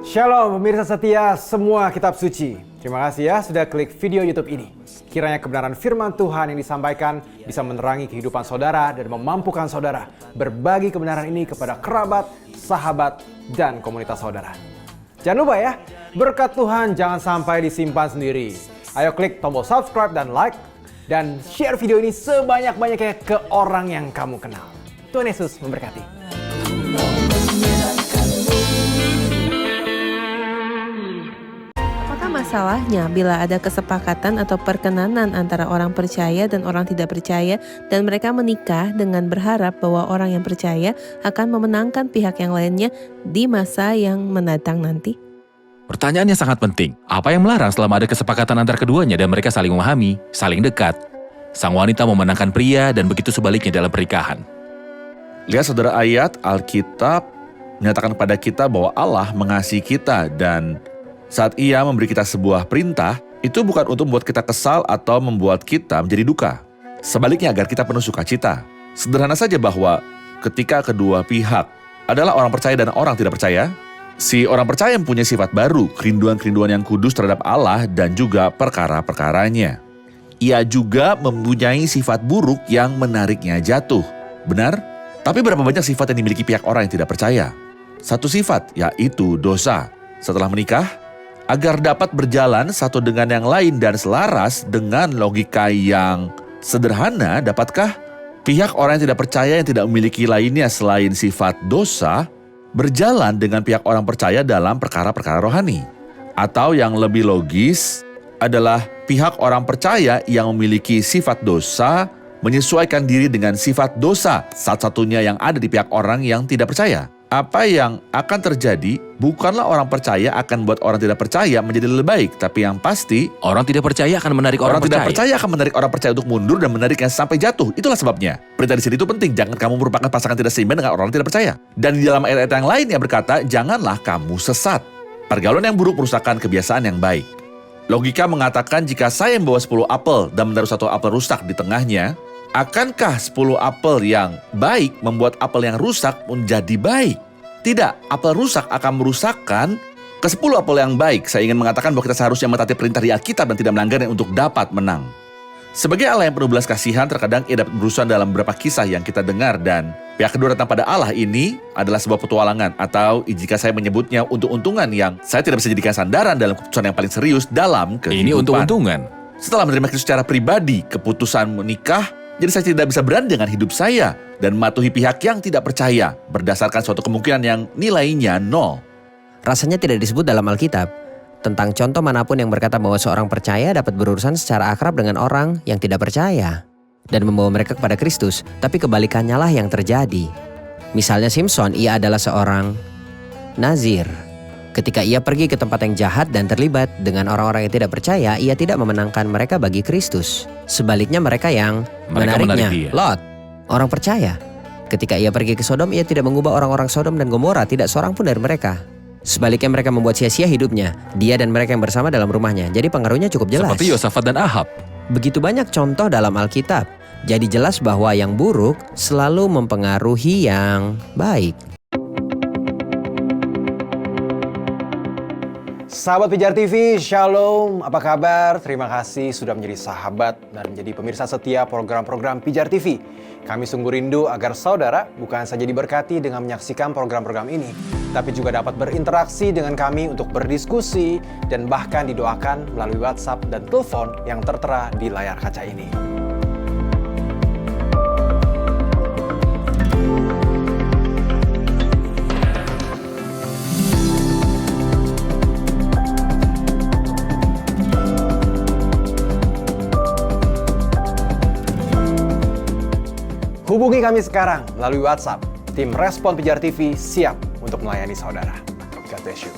Shalom pemirsa setia semua kitab suci. Terima kasih ya sudah klik video YouTube ini. Kiranya kebenaran firman Tuhan yang disampaikan bisa menerangi kehidupan saudara dan memampukan saudara berbagi kebenaran ini kepada kerabat, sahabat, dan komunitas saudara. Jangan lupa ya, berkat Tuhan jangan sampai disimpan sendiri. Ayo klik tombol subscribe dan like, dan share video ini sebanyak-banyaknya ke orang yang kamu kenal. Tuhan Yesus memberkati. Masalahnya bila ada kesepakatan atau perkenanan antara orang percaya dan orang tidak percaya dan mereka menikah dengan berharap bahwa orang yang percaya akan memenangkan pihak yang lainnya di masa yang mendatang nanti? Pertanyaannya sangat penting. Apa yang melarang selama ada kesepakatan antar keduanya dan mereka saling memahami, saling dekat? Sang wanita memenangkan pria dan begitu sebaliknya dalam pernikahan. Lihat saudara, ayat Alkitab menyatakan kepada kita bahwa Allah mengasihi kita dan saat Ia memberi kita sebuah perintah, itu bukan untuk membuat kita kesal atau membuat kita menjadi duka. Sebaliknya agar kita penuh sukacita. Sederhana saja bahwa ketika kedua pihak adalah orang percaya dan orang tidak percaya, si orang percaya mempunyai sifat baru, kerinduan-kerinduan yang kudus terhadap Allah dan juga perkara-perkaranya. Ia juga mempunyai sifat buruk yang menariknya jatuh. Benar? Tapi berapa banyak sifat yang dimiliki pihak orang yang tidak percaya? Satu sifat, yaitu dosa. Setelah menikah, agar dapat berjalan satu dengan yang lain dan selaras dengan logika yang sederhana, dapatkah pihak orang yang tidak percaya yang tidak memiliki lainnya selain sifat dosa berjalan dengan pihak orang percaya dalam perkara-perkara rohani? Atau yang lebih logis adalah pihak orang percaya yang memiliki sifat dosa menyesuaikan diri dengan sifat dosa satu-satunya yang ada di pihak orang yang tidak percaya? Apa yang akan terjadi bukanlah orang percaya akan buat orang tidak percaya menjadi lebih baik, tapi yang pasti orang tidak percaya akan menarik orang percaya. Tidak percaya akan menarik orang percaya untuk mundur dan menariknya sampai jatuh. Itulah sebabnya. Perintah di sini itu penting. Jangan kamu merupakan pasangan tidak seimbang dengan orang tidak percaya. Dan di dalam ayat-ayat yang lain yang berkata, janganlah kamu sesat. Pergaulan yang buruk merusakkan kebiasaan yang baik. Logika mengatakan jika saya membawa 10 apel dan menaruh satu apel rusak di tengahnya, akankah 10 apel yang baik membuat apel yang rusak menjadi baik? Tidak, apel rusak akan merusakkan ke-10 apel yang baik. Saya ingin mengatakan bahwa kita seharusnya mentaati perintah di Alkitab dan tidak melanggarnya untuk dapat menang. Sebagai Allah yang penuh belas kasihan, terkadang Ia dapat berurusan dalam beberapa kisah yang kita dengar, dan pihak kedua datang pada Allah ini adalah sebuah petualangan, atau jika saya menyebutnya untung-untungan yang saya tidak bisa jadikan sandaran dalam keputusan yang paling serius dalam kehidupan. Ini untung-untungan. Setelah menerima Kristus secara pribadi, keputusan menikah, jadi saya tidak bisa berani dengan hidup saya dan mematuhi pihak yang tidak percaya berdasarkan suatu kemungkinan yang nilainya 0. Rasanya tidak disebut dalam Alkitab tentang contoh manapun yang berkata bahwa seorang percaya dapat berurusan secara akrab dengan orang yang tidak percaya dan membawa mereka kepada Kristus, tapi kebalikannya lah yang terjadi. Misalnya Simpson, ia adalah seorang Nazir. Ketika ia pergi ke tempat yang jahat dan terlibat dengan orang-orang yang tidak percaya, ia tidak memenangkan mereka bagi Kristus. Sebaliknya mereka yang menariknya. Lot, orang percaya. Ketika ia pergi ke Sodom, ia tidak mengubah orang-orang Sodom dan Gomora, tidak seorang pun dari mereka. Sebaliknya mereka membuat sia-sia hidupnya, dia dan mereka yang bersama dalam rumahnya. Jadi pengaruhnya cukup jelas. Seperti Yosafat dan Ahab. Begitu banyak contoh dalam Alkitab. Jadi jelas bahwa yang buruk selalu mempengaruhi yang baik. Sahabat Pijar TV, Shalom, apa kabar? Terima kasih sudah menjadi sahabat dan menjadi pemirsa setia program-program Pijar TV. Kami sungguh rindu agar saudara bukan saja diberkati dengan menyaksikan program-program ini, tapi juga dapat berinteraksi dengan kami untuk berdiskusi dan bahkan didoakan melalui WhatsApp dan telepon yang tertera di layar kaca ini. Hubungi kami sekarang melalui WhatsApp. Tim Respon Pijar TV siap untuk melayani saudara. God bless you.